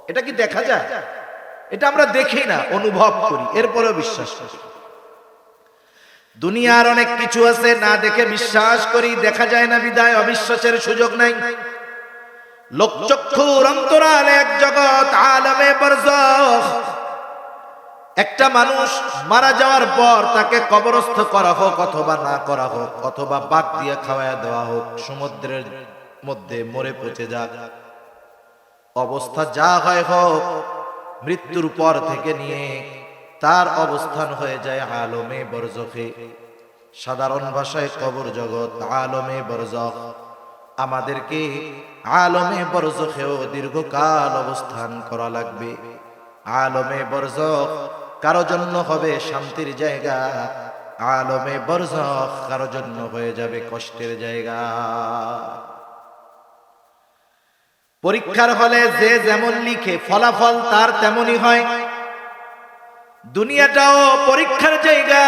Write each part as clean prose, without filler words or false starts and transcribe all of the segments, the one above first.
এটা কি দেখা যায়? এটা আমরা দেখি না, অনুভব করি, এরপরেও বিশ্বাস করি। দুনিয়ার অনেক কিছু আছে না দেখে বিশ্বাস করি, দেখা যায় না বিদায় অবিশ্বাসের সুযোগ নাই। লোকচক্ষুর অন্তরালে এক জগৎ, আলমে বারজাখ। একটা মানুষ মারা যাওয়ার পর তাকে কবরস্থ করা হোক অথবা না করা হোক, অথবা বাঘ দিয়ে খাওয়ায়া দেওয়া হোক, সমুদ্রের মধ্যে মরে পচে যাক, অবস্থা যা হয় হোক, মৃত্যুর পর থেকে নিয়ে তার অবস্থান হয়ে যায় আলমে বারজাখে। সাধারণ ভাষায় কবর জগৎ, আলমে বারজাখ। আমাদেরকে আলমে বারজাখেও দীর্ঘকাল অবস্থান করা লাগবে। আলমে বারজাখ কারো জন্য হবে শান্তির জায়গা, আলমে বারজাখ কারো জন্য হয়ে যাবে কষ্টের জায়গা। পরীক্ষার হলে যে যেমন লিখে ফলাফল তার তেমনই হয়। দুনিয়াটাও পরীক্ষার জায়গা।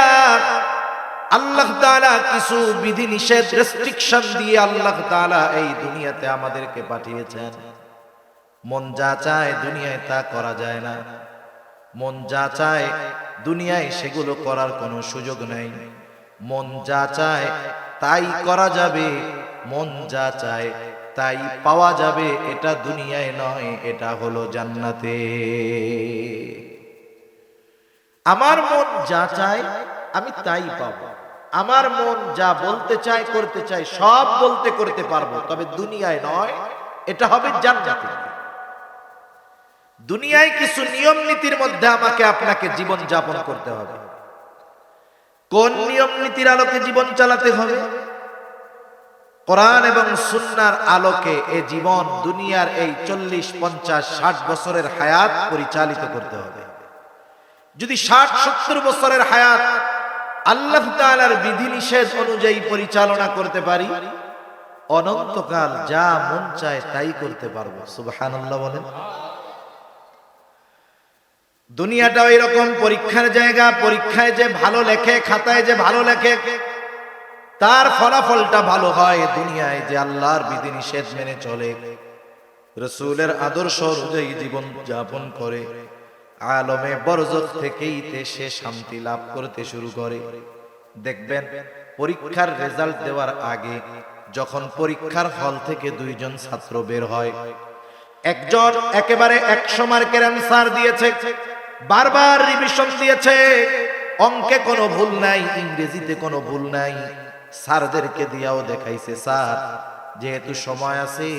আল্লাহ তাআলা কিছু বিধি নিষেধ, রেস্ট্রিকশন দিয়ে আল্লাহ তাআলা এই দুনিয়াতে আমাদেরকে পাঠিয়েছেন। মন যা চায় দুনিয়ায় তা করা যায় না, মন যা চায় দুনিয়ায় সেগুলো করার কোনো সুযোগ নেই। মন যা চায় তাই করা যাবে, মন যা চায় তাই পাওয়া যাবে। এটা দুনিয়ায় নয়, এটা হলো জান্নাতে। আমার মন যা চায় আমি তাই পাবো। আমার মন যা বলতে চায় করতে চায় সব বলতে করতে পারবো, তবে দুনিয়ায় নয়, এটা হবে জান্নাতে। দুনিয়ায় কিছু নিয়ম নীতির মধ্যে আমাকে আপনাকে জীবন যাপন করতে হবে। কোন নিয়ম নীতির আলোকে জীবন চালাতে হবে? কোরআন এবং সুন্নাহর আলোকে এ জীবন, দুনিয়ার এই 40, 50, 60 বছরের হায়াত পরিচালিত করতে হবে। যদি 60, 70 বছরের হায়াত আল্লাহ তাআলার বিধিনিষেধ অনুযায়ী পরিচালনা করতে পারি, অনন্তকাল যা মন চায় তাই করতে পারবো। সুবহানাল্লাহ বলেন। দুনিয়াটাও এরকম পরীক্ষার জায়গা। পরীক্ষায় যে ভালো লেখে, খাতায় যে ভালো লেখে, তার ফলাফলটা ভালো হয়। দুনিয়ায় যে আল্লাহর বিধিনিষেধ মেনে চলে, রাসূলের আদর্শ অনুযায়ী জীবন যাপন করে, আলমে বারজাখ থেকেই সে শান্তি লাভ করতে শুরু করে। দেখবেন পরীক্ষার রেজাল্ট দেওয়ার আগে যখন পরীক্ষার হল থেকে দুইজন ছাত্র বের হয়, একজন একেবারে 100 মার্কের অ্যানসার দিয়েছে, বারবার রিভিশন দিয়েছে, অঙ্কে কোনো ভুল নাই, ইংরেজিতে কোনো ভুল নাই, স্যারদেরকে দিয়াও দেখাইছে, স্যার যেহেতু সময় আছে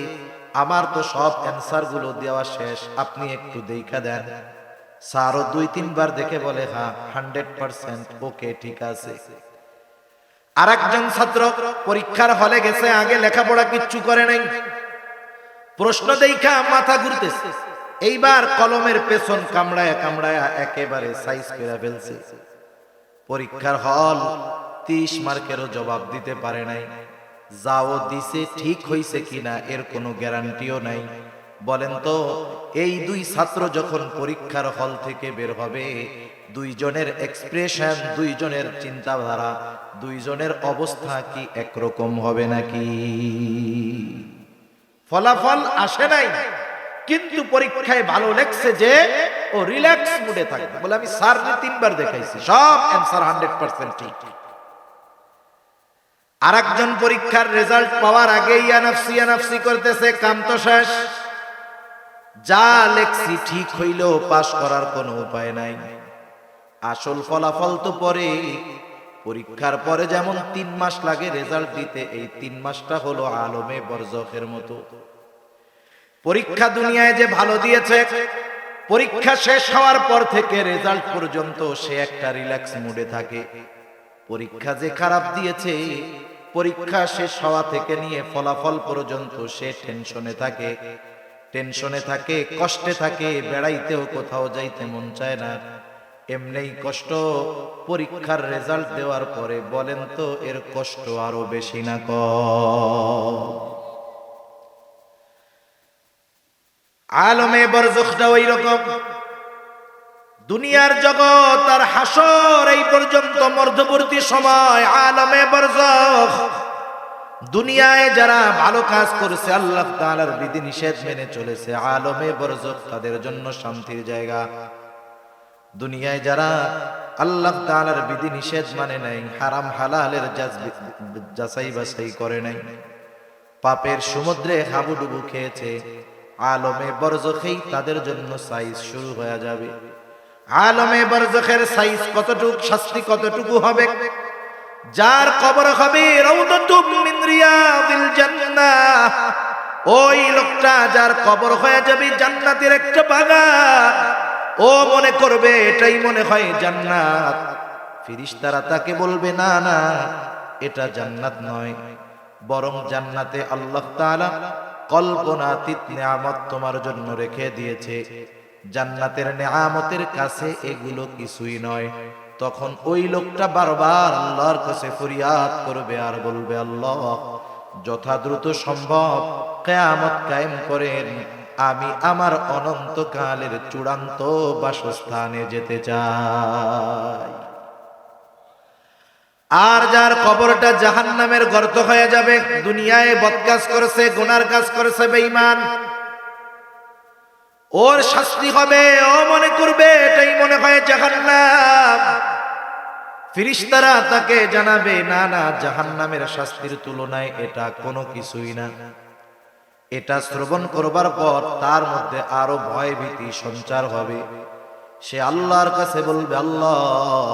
আমার তো সব অ্যানসার গুলো দেওয়া শেষ, আপনি একটু দেখা দেন। স্যারও 2-3 বার দেখে বলে হ্যাঁ 100% ওকে, ঠিক আছে। আরেকজন ছাত্র পরীক্ষার হলে গেছে, আগে লেখাপড়া কিচ্ছু করে নাই, প্রশ্ন দেখা মাথা ঘুরতেছে, এইবার কলমের পেছন কামড়ায়া কামড়ায়া একেবারে সাইজ করে ফেলছে। পরীক্ষার হল 30 মার্কেরও জবাব দিতে পারে নাই। যাও দিছে ঠিক হইছে কিনা এর কোনো গ্যারান্টিও নাই। বলেন তো এই দুই ছাত্র যখন পরীক্ষার হল থেকে বের হবে, দুইজনের এক্সপ্রেশন, দুইজনের চিন্তাধারা, দুইজনের অবস্থা কি একরকম হবে নাকি? ফলাফল আসে নাই, কিন্তু পরীক্ষায় ভালো লেখছে যে ও রিল্যাক্স মুডে থাকবে, বলে আমি স্যার 3 বার দেখাইছি সব অ্যানসার 100% ঠিক। আরেকজন পরীক্ষার রেজাল্ট পাওয়ার আগে ইয়ানাফসি করতেছে, কাম তো শেষ, যা লেখছি ঠিক হইলেও পাস করার কোনো উপায় নাই। আসল ফলাফল তো পরে, পরীক্ষার পরে যেমন 3 মাস লাগে রেজাল্ট দিতে, এই 3 মাসটা হলো আলমে বারজাখের মতো। পরীক্ষা দুনিয়ায় যে ভালো দিয়েছে, পরীক্ষা শেষ হওয়ার পর থেকে রেজাল্ট পর্যন্ত সে একটা রিল্যাক্স মুডে থাকে। পরীক্ষা যে খারাপ দিয়েছে, পরীক্ষা শেষ হওয়া থেকে নিয়ে ফলাফল পর্যন্ত সে টেনশনে থাকে, কষ্টে থাকে, বেড়াইতেও কোথাও যাইতে মন চায় না। এমনিই কষ্ট, পরীক্ষার রেজাল্ট দেওয়ার পরে বলেন তো এর কষ্ট আরো বেশি না কম? আলমে বারজাখটা ওই রকম। দুনিয়ার জগৎ আর হাসর এই পর্যন্ত মধ্যবর্তী সময় আলমে বারজাখ, দুনিয়ায় যারা ভালো কাজ করেছে, আল্লাহ তাআলার বিধিনিষেধ মেনে চলেছে, আলমে বরজখ তাদের জন্য শান্তির জায়গা। দুনিয়ায় যারা আল্লাহ তাআলার বিধিনিষেধ মানে নাই, হারাম হালালের যাচাই বাছাই করে নাই, পাপের সমুদ্রে হাবুডুবু খেয়েছে, আলমে বরজখেই তাদের জন্য সাইজ শুরু হয়ে যাবে। আলমে বরজখের সাইজ কতটুকু, শাস্তি কতটুকু হবে? যার কবর হবে রাউদাতুম মিন রিয়াদিল জান্নাহ, ওই লোকটা যার কবর হয়ে যাবে জান্নাতের একটা বাগান, ও মনে করবে এটাই মনে হয় জান্নাত। ফেরেশতারা তাকে বলবে না না, এটা জান্নাত নয়, বরং জান্নাতে আল্লাহ তাআলা কল্পনাতীত নিয়ামত তোমার জন্য রেখে দিয়েছে, জান্নাতের নিয়ামতের কাছে এগুলো কিছুই নয়। তখন ওই লোকটা বারবার আল্লাহর কাছে ফরিয়াদ করবে আর বলবে, আল্লাহ যথা দ্রুত সম্ভব কিয়ামত কায়েম করেন, আমি আমার অনন্তকালের চূড়ান্ত বাসস্থানে যেতে চাই। আর যার কবরটা জাহান্নামের গর্ত হয়ে যাবে, দুনিয়ায় বদকাজ করেছে, গুনার কাজ করেছে, বেঈমান, ওর শাস্তি হবে, ও মনে করবে এটাই মনে হয় জাহান্নাম। ফেরেশতারা তাকে জানাবে, না না, জাহান্নামের শাস্তির তুলনায় এটা কোনো কিছুই না। এটা শ্রবণ করবার পর তার মধ্যে আরো ভয় ভীতি সঞ্চার হবে। সে আল্লাহর কাছে বলবে, আল্লাহ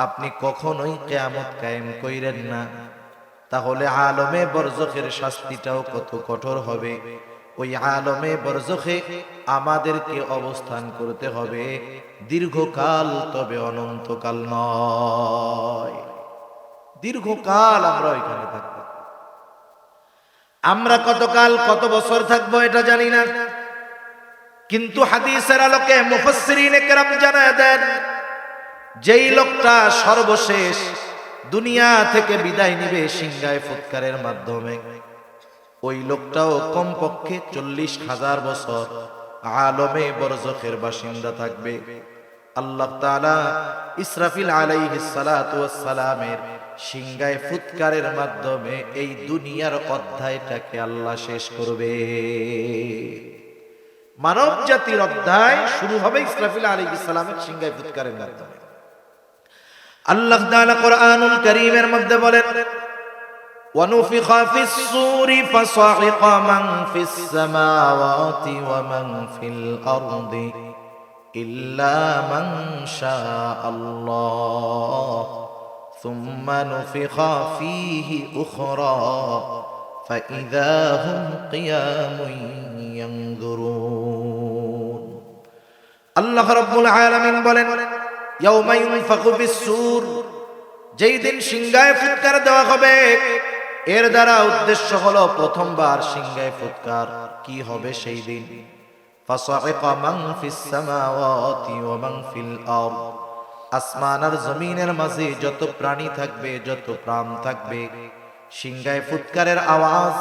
আপনি কখনোই কিয়ামত কায়েম কইরেন না, তাহলে আলমে বরজখের শাস্তিটাও কত কঠোর হবে। ওই আলমে বরজখে আমাদেরকে অবস্থান করতে হবে দীর্ঘকাল, তবে অনন্তকাল নয়। দীর্ঘকাল আমরা ওইখানে থাকব। আমরা কতকাল, কত বছর থাকবো এটা জানি না, কিন্তু হাদিসের আলোকে মুফাসসিরিনে কেরাম জানায় দেন, যেই লোকটা সর্বশেষ দুনিয়া থেকে বিদায় নিবে সিংহায় ফুৎকারের মাধ্যমে, ওই লোকটাও কমপক্ষে 40,000 বছর আলমে বরজখের বাসিন্দা থাকবে। আল্লাহ তাআলা ইসরাফিল আলাইহিস সালাতু ওয়াস সালামের সিংহায় ফুৎকারের মাধ্যমে এই দুনিয়ার অধ্যায়টাকে আল্লাহ শেষ করবে। মানব জাতির অধ্যায় শুরু হবে ইসরাফিল আলাইহিস সালামের সিংহায় ফুৎকারের মাধ্যমে। আল্লাহ তাআলা কোরআনুল কারীমের মধ্যে বলেন, وَنُفِخَ فِي الصُّورِ فَصَعِقَ مَنْ فِي السَّمَاوَاتِ وَمَنْ فِي الْأَرْضِ إِلَّا مَنْ شَاءَ اللَّهُ ثُمَّ نُفِخَ فِيهِ أُخْرَى فَإِذَا هُمْ قِيَامٌ يَنْظُرُونَ। আল্লাহ রাব্বুল আলামিন বলেন, ইয়াউমা ইউনফাখু ফিস-সূর, যেই দিন সিংহায় ফুৎকার দেওয়া হবে, এর দ্বারা উদ্দেশ্য হলো প্রথমবার সিংহায় ফুৎকার কি হবে সেই দিন। ফাসাইকা মান ফিস সামাওয়াতি ওয়া মান ফিল আরদ, আসমান আর জমিনের মাঝে যত প্রাণী থাকবে, যত প্রাণ থাকবে, সিংহায় ফুৎকারের আওয়াজ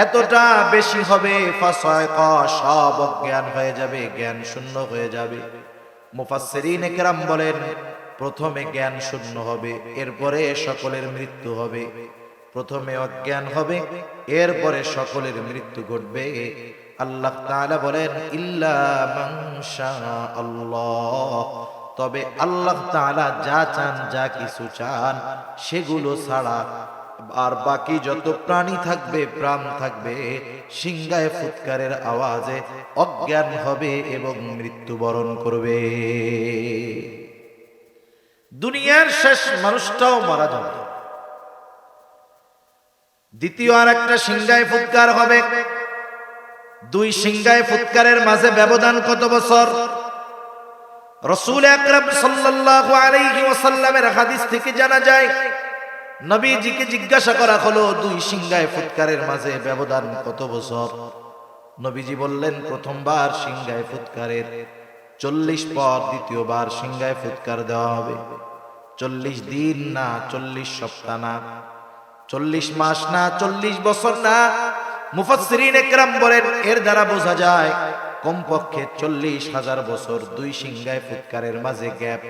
এতটা বেশি হবে, ফাসাইকা সব অজ্ঞান হয়ে যাবে, জ্ঞান শূন্য হয়ে যাবে। মুফাসসিরিনে কেরাম বলেন, প্রথমে জ্ঞান শূন্য হবে, এরপরে সকলের মৃত্যু হবে। প্রথমে অজ্ঞান হবে, এরপরে সকলের মৃত্যু ঘটবে। আল্লাহ তাআলা বলেন, ইল্লা মান শাআল্লাহ, তবে আল্লাহ তাআলা যা চান, যা কিছু চান সেগুলো ছাড়া আর বাকি যত প্রাণী থাকবে, প্রাণ থাকবে, সিংহায় ফুৎকারের আওয়াজে অজ্ঞান হবে এবং মৃত্যুবরণ করবে। দুনিয়ার শেষ মানুষটাও মারা যাবে। দ্বিতীয় আর একটা সিংহায় ফুৎকার হবে। দুই সিংহায় ফুৎকারের মাঝে ব্যবধান কত বছর? রাসূল আকরাম সাল্লাল্লাহু আলাইহি ওয়াসাল্লামের হাদিস থেকে জানা যায়, নবীজিকে জিজ্ঞাসা করা হলো, দুই সিংহায় ফুৎকারের মাঝে ব্যবধান কত বছর? নবীজি বললেন, প্রথমবার সিংহায় ফুৎকারের 40 পর দ্বিতীয়বার সিংহায় ফুৎকার দেওয়া হবে। 40 দিন না, 40 সপ্তাহ না, 40 মাস না, 40 বছর না। মুফাসসিরিনে কেরাম বলেন, এর দ্বারা বোঝা যায় কমপক্ষে 40,000 বছর দুই সিংহায় ফুৎকারের মাঝে গ্যাপ।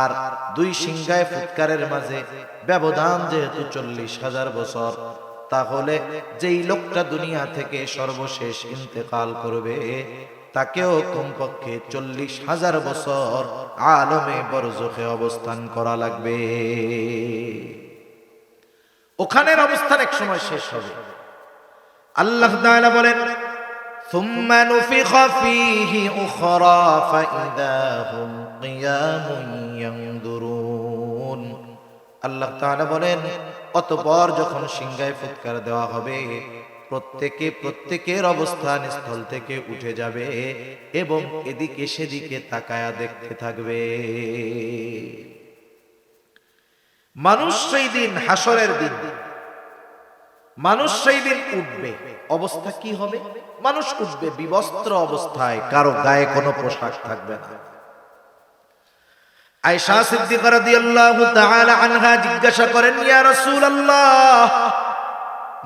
আর দুই সিংহায় ফুৎকারের মাঝে ব্যবধান যেহেতু 40,000 বছর, তাহলে যেই লোকটা দুনিয়া থেকে সর্বশেষ ইন্তেকাল করবে তাকেও কমপক্ষে 40,000 বছর আলমে বরজখে অবস্থান করা লাগবে। ওখানের অবস্থান এক সময় শেষ হবে। আল্লাহ তাআলা বলেন সুম্মা নুফিখা ফীহি উখরা ফাইদা হুম কিয়ামুন ইয়ানদুরুন। আল্লাহ তাআলা বলেন অতঃপর যখন সিংহায় ফুৎকার দেওয়া হবে প্রত্যেকের অবস্থান স্থল থেকে উঠে যাবে এবং এদিকে সেদিকে তাকায়া দেখতে থাকবে। মানুষ সেই দিন, হাসরের দিন, মানুষ সেই দিন উঠবে। অবস্থা কি হবে? মানুষ উঠবে বিবস্ত্র অবস্থায়, কারো গায়ে কোনো পোশাক থাকবে না। আয়েশা সিদ্দিকা রাদিয়াল্লাহু তাআলা আনহা জিজ্ঞাসা করেন, ইয়া রাসূলুল্লাহ,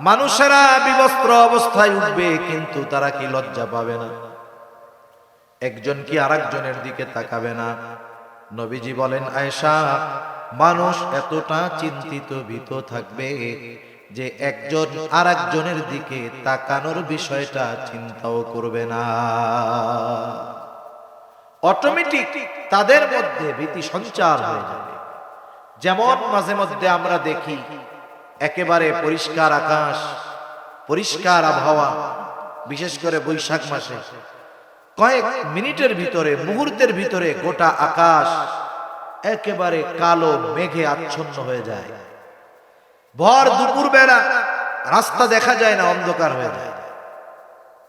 মানুষেরা বিবস্ত্র অবস্থায় উঠবে, কিন্তু তারা কি লজ্জা পাবে না? একজন কি আরেকজনের দিকে তাকাবে না? নবীজি বলেন, আয়েশা, মানুষ এতটা চিন্তিত ভীত থাকবে যে একজন আরেকজনের দিকে তাকানোর বিষয়টা চিন্তাও করবে না। অটোমেটিক তাদের মধ্যে ভীতি সঞ্চার হয়ে যাবে। যেমন মাঝে মধ্যে আমরা দেখি একেবারে পরিষ্কার আকাশ, পরিষ্কার আবহাওয়া, বিশেষ করে বৈশাখ মাসে কয়েক মিনিটের ভিতরে, মুহূর্তের ভিতরে গোটা আকাশ একেবারে কালো মেঘে আচ্ছন্ন হয়ে যায়। ভর দুপুর বেলা রাস্তা দেখা যায় না, অন্ধকার হয়ে যায়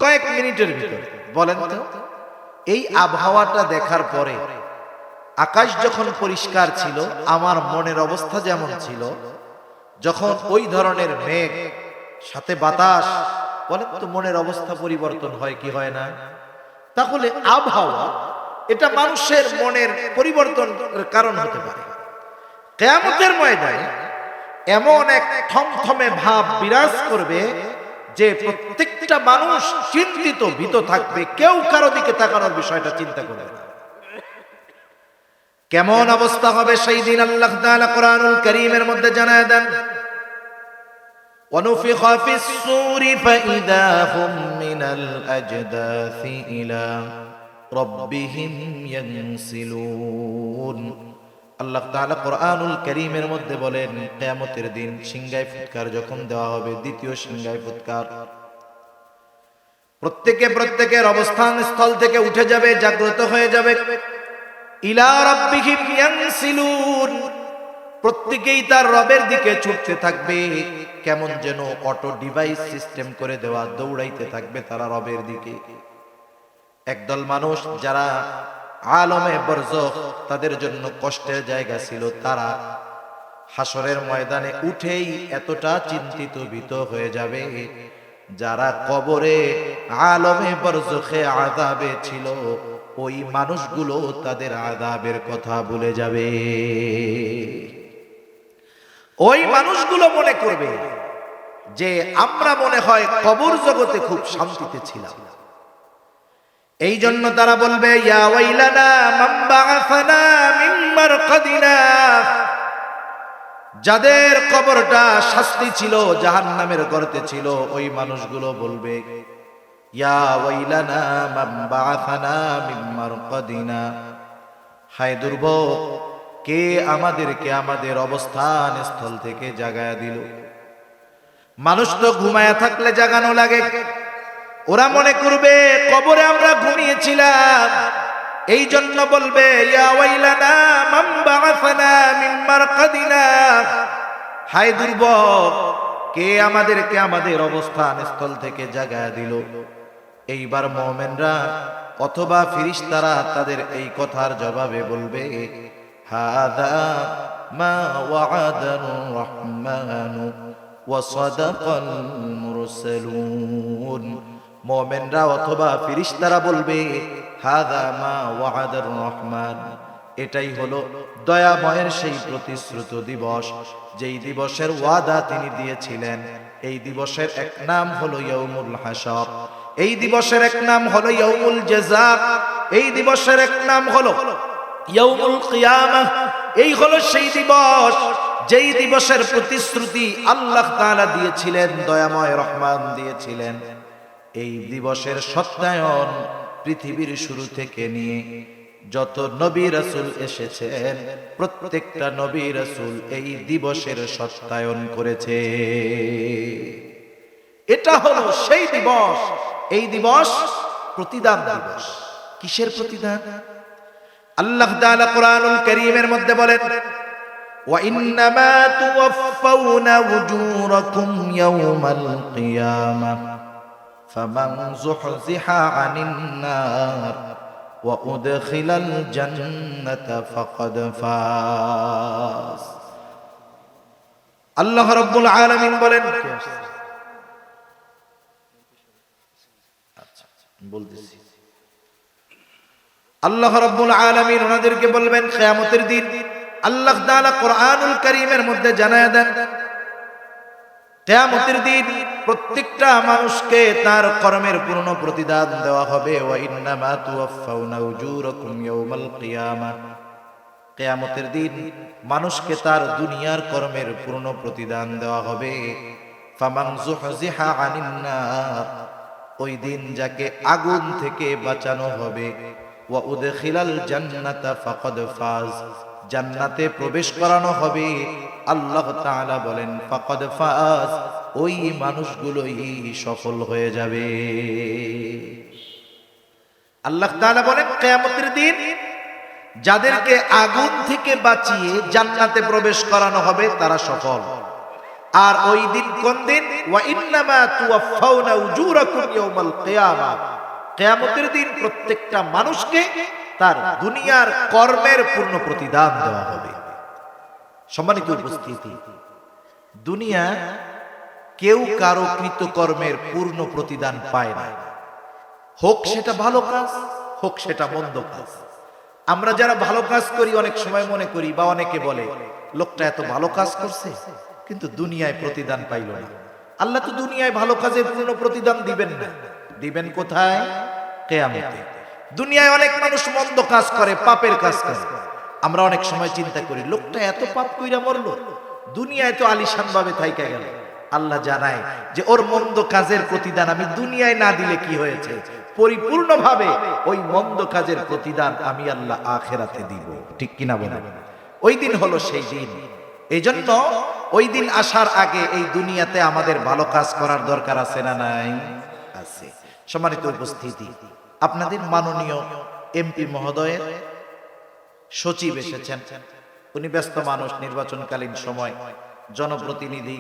কয়েক মিনিটের ভিতরে। বলেন তো, এই আবহাওয়াটা দেখার পরে আকাশ যখন পরিষ্কার ছিল, আমার মনের অবস্থা যেমন ছিল, যখন ওই ধরনের মেঘ সাথে বাতাস, বলেন তো মনের অবস্থা পরিবর্তন হয় কি হয় না? তাহলে আবহাওয়া এটা মানুষের মনের পরিবর্তনের কারণ হতে পারে। কিয়ামতের ময়দানে এমন এক থমথমে ভাব বিরাজ করবে যে প্রত্যেকটা মানুষ চিন্তিত ভীত থাকবে, কেউ কারো দিকে তাকানোর বিষয়টা চিন্তা করবে না। কেমন অবস্থা হবে সেই দিন আল্লাহ তাআলা কোরআনুল কারীমের মধ্যে জানায় দেন, ونفخ في الصور فإذا هم من الأجداث إلى ربهم ينسلون। আল্লাহ তাআলা কোরআনুল কারীমের মধ্যে বলেন, কিয়ামতের দিন সিংহায় ফুৎকার যখন দেওয়া হবে, দ্বিতীয় সিংহায় ফুৎকার, প্রত্যেকের অবস্থান স্থল থেকে উঠে যাবে, জাগ্রত হয়ে যাবে। ইলা রাব্বিহিম ইয়ানসিলুন, প্রত্যেকেই তার রবের দিকে ছুটতে থাকবে। কেমন যেন অটো ডিভাইস সিস্টেম করে দেওয়া, দৌড়াইতে থাকবে তারা রবের দিকে। একদল মানুষ যারা আলমে বরজখ, তাদের জন্য কষ্টের জায়গা ছিল, তারা হাসরের ময়দানে উঠেই এতটা চিন্তিত ভীত হয়ে যাবে, যারা কবরে আলমে বরজখে আযাবে ছিল, ওই মানুষগুলো তাদের আযাবের কথা ভুলে যাবে। ওই মানুষগুলো মনে করবে যে আমরা মনে হয় কবর জগতে খুব শান্তিতে ছিলাম। এই জন্য তারা বলবে, ইয়া ওয়াইলানা মান বাআসানা মিন মারকাদিনা। যাদের কবরটা শাস্তি ছিল, জাহান্নামের গর্তে ছিল, ওই মানুষগুলো বলবে, ইয়া ওয়াইলানা মান বাআসানা মিন মারকাদিনা। হায় দুর্ভোগ, কে আমাদেরকে আমাদের অবস্থান স্থল থেকে জাগায়া দিল। মানুষ তো ঘুমায়া থাকলে জাগানো লাগে। ওরা মনে করবে কবরে আমরা ঘুমিয়েছিলাম, এই জন্য বলবে, ইয়া ওয়াইলানা মান বাআসানা মিন মারকাদিনা। হায় দুর্ভোগ, কে আমাদেরকে আমাদের অবস্থান স্থল থেকে জাগায়া দিল। এইবার মুমিনরা অথবা ফেরেশতারা তাদের এই কথার জবাবে বলবে, হাযা মা ওয়া'আদার রাহমানু ওয়া সাদাকাল মুরসালুন। মুমিনরা অথবা ফেরেশতারা বলবে, হাযা মা ওয়া'আদার রহমান, এটাই হলো দয়াময়ের সেই প্রতিশ্রুত দিবস, যেই দিবসের ওয়াদা তিনি দিয়েছিলেন। এই দিবসের এক নাম হলো ইয়াউমুল হাসর, এই দিবসের এক নাম হলো ইয়াউমুল জাযা, এই দিবসের এক নাম হলো ইয়াউমুল কিয়ামাহ, এই হলো সেই দিবস যেই দিবসের প্রতিশ্রুতি আল্লাহ তাআলা দিয়েছিলেন, দয়াময় রহমান দিয়েছিলেন। এই দিবসের সত্যায়ন পৃথিবীর শুরু থেকে নিয়ে যত নবী রাসূল এসেছেন প্রত্যেকটা নবী রাসূল এই দিবসের সত্যায়ন করেছে। এটা হলো সেই দিবস। এই দিবস প্রতিদান দিবস। কিসের প্রতিদান? আল্লাহ তাআলা কোরআনুল কারীমের মধ্যে বলেন, ওয়া ইন্নামা তুওয়াফাউনা উজুরাকুম ইয়াওমাল কিয়ামাহ ফামান যুহযিহা আনিন নার ওয়া উদখিলাল জান্নাতা ফাকাদ ফাজ। আল্লাহ রাব্বুল আলামিন বলেন, বলতেছি আল্লাহ রাব্বুল আলামিন ওনাদেরকে বলবেন কিয়ামতের দিন। আল্লাহ তাআলা কোরআনুল কারীমের মধ্যে জানায়া দেন, কিয়ামতের দিন প্রত্যেকটা মানুষকে তার কর্মের পূর্ণ প্রতিদান দেওয়া হবে। ওয়া ইন্নামা তুওয়াফাউনা উজুরাকুম ইয়াওমাল কিয়ামাহ। কিয়ামতের দিন মানুষকে তার দুনিয়ার কর্মের পূর্ণ প্রতিদান দেওয়া হবে। ফামান যুহযিহা আনিন নার, ওই দিন যাকে আগুন থেকে বাঁচানো হবে। ওয়া উদখিলাল জান্নাতা ফাকাদ ফাজ, জান্নাতে প্রবেশ করানো হবে। আল্লাহ তাআলা বলেন ফাকাদ ফাজ, ওই মানুষগুলোই সফল হয়ে যাবে। আল্লাহ তাআলা বলেন কিয়ামতের দিন যাদেরকে আগুন থেকে বাঁচিয়ে জান্নাতে প্রবেশ করানো হবে তারা সফল। আর ওই দিন কোন দিন? ওয়া ইন্নামা তুওয়াফাউনা উজুরাকুম ইয়াওমাল কিয়ামাহ। কিয়ামতের দিন প্রত্যেকটা মানুষকে তার দুনিয়ার কর্মের পূর্ণ প্রতিদান দেওয়া হবে। সম্মানিত উপস্থিতি, দুনিয়া কেউ কারো কৃতকর্মের পূর্ণ প্রতিদান পায় না, হোক সেটা ভালো কাজ হোক সেটা মন্দ কাজ। আমরা যারা ভালো কাজ করি অনেক সময় মনে করি বা অনেকে বলে লোকটা এত ভালো কাজ করছে কিন্তু দুনিয়ায় প্রতিদান পাইল না। আল্লাহ তো দুনিয়ায় ভালো কাজের পূর্ণ প্রতিদান দিবেন না, দিবেন কোথায়? কিয়ামতে। দুনিয়ায় অনেক মানুষ মন্দ কাজ করে, পাপের কাজ করে। আমরা অনেক সময় চিন্তা করি লোকটা এত পাপ কইরা মরলো, দুনিয়ায় তো আলিশান ভাবে থাইকা গেল। আল্লাহ জানায় যে ওর মন্দ কাজের প্রতিদান আমি দুনিয়ায় না দিলে কি হয়েছে, পরিপূর্ণভাবে ওই মন্দ কাজের প্রতিদান আমি আল্লাহ আখিরাতে দিব। ঠিক কিনা বলেন? ওই দিন হলো সেই দিন। এই জন্য ওই দিন আসার আগে এই দুনিয়াতে আমাদের ভালো কাজ করার দরকার আছে না নাই? আছে। সম্মানিত উপস্থিতি, আপনাদের মাননীয় এমপি মহোদয়ের সচিব এসেছেন। উনি ব্যস্ত মানুষ, নির্বাচনকালীন সময় জনপ্রতিনিধি।